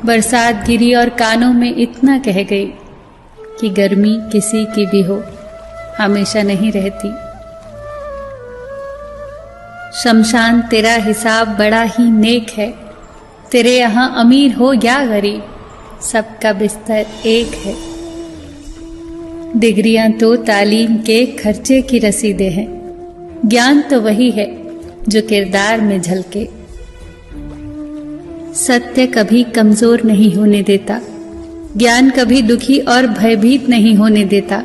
बरसात गिरी और कानों में इतना कह गई कि गर्मी किसी की भी हो, हमेशा नहीं रहती। शमशान तेरा हिसाब बड़ा ही नेक है, तेरे यहाँ अमीर हो या गरीब, सबका बिस्तर एक है। डिग्रियां तो तालीम के खर्चे की रसीदें हैं, ज्ञान तो वही है जो किरदार में झलके। सत्य कभी कमजोर नहीं होने देता, ज्ञान कभी दुखी और भयभीत नहीं होने देता,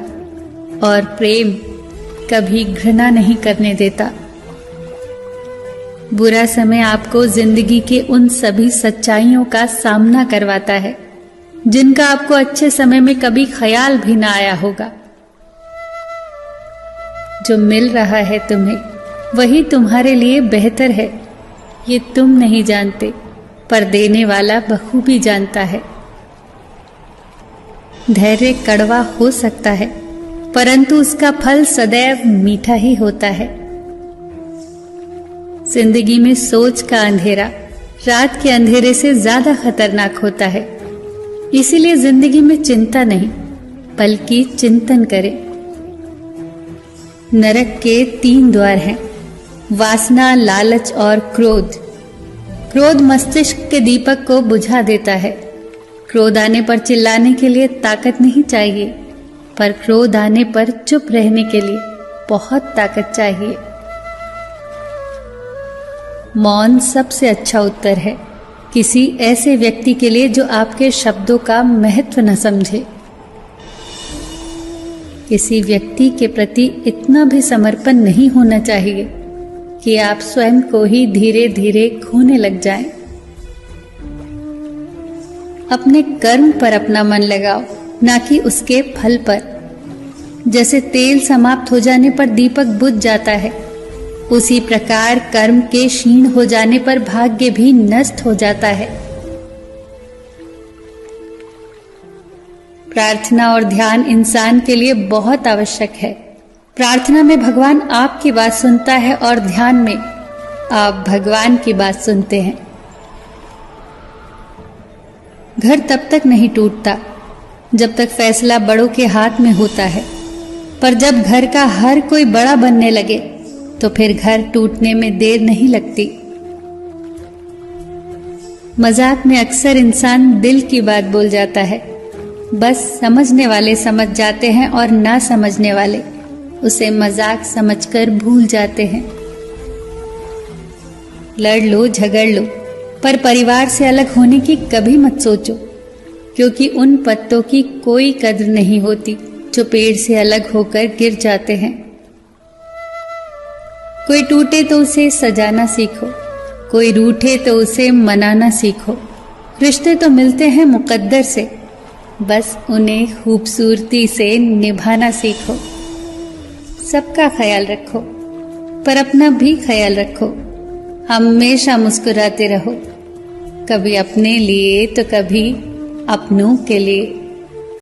और प्रेम कभी घृणा नहीं करने देता। बुरा समय आपको जिंदगी के उन सभी सच्चाइयों का सामना करवाता है जिनका आपको अच्छे समय में कभी ख्याल भी ना आया होगा। जो मिल रहा है तुम्हें वही तुम्हारे लिए बेहतर है, ये तुम नहीं जानते पर देने वाला बखूबी जानता है। धैर्य कड़वा हो सकता है परंतु उसका फल सदैव मीठा ही होता है। जिंदगी में सोच का अंधेरा रात के अंधेरे से ज्यादा खतरनाक होता है, इसीलिए जिंदगी में चिंता नहीं बल्कि चिंतन करें। नरक के 3 द्वार हैं, वासना, लालच और क्रोध। क्रोध मस्तिष्क के दीपक को बुझा देता है। क्रोध आने पर चिल्लाने के लिए ताकत नहीं चाहिए, पर क्रोध आने पर चुप रहने के लिए बहुत ताकत चाहिए। मौन सबसे अच्छा उत्तर है किसी ऐसे व्यक्ति के लिए जो आपके शब्दों का महत्व न समझे। किसी व्यक्ति के प्रति इतना भी समर्पण नहीं होना चाहिए कि आप स्वयं को ही धीरे धीरे खोने लग जाएं। अपने कर्म पर अपना मन लगाओ, ना कि उसके फल पर। जैसे तेल समाप्त हो जाने पर दीपक बुझ जाता है, उसी प्रकार कर्म के क्षीण हो जाने पर भाग्य भी नष्ट हो जाता है। प्रार्थना और ध्यान इंसान के लिए बहुत आवश्यक है। प्रार्थना में भगवान आपकी बात सुनता है और ध्यान में आप भगवान की बात सुनते हैं। घर तब तक नहीं टूटता जब तक फैसला बड़ों के हाथ में होता है, पर जब घर का हर कोई बड़ा बनने लगे तो फिर घर टूटने में देर नहीं लगती। मजाक में अक्सर इंसान दिल की बात बोल जाता है, बस समझने वाले समझ जाते हैं और ना समझने वाले उसे मजाक समझकर भूल जाते हैं। लड़ लो, झगड़ लो, पर परिवार से अलग होने की कभी मत सोचो, क्योंकि उन पत्तों की कोई कद्र नहीं होती जो पेड़ से अलग होकर गिर जाते हैं। कोई टूटे तो उसे सजाना सीखो, कोई रूठे तो उसे मनाना सीखो। रिश्ते तो मिलते हैं मुकद्दर से, बस उन्हें खूबसूरती से निभाना सीखो। सबका ख्याल रखो पर अपना भी ख्याल रखो। हमेशा मुस्कुराते रहो, कभी अपने लिए तो कभी अपनों के लिए।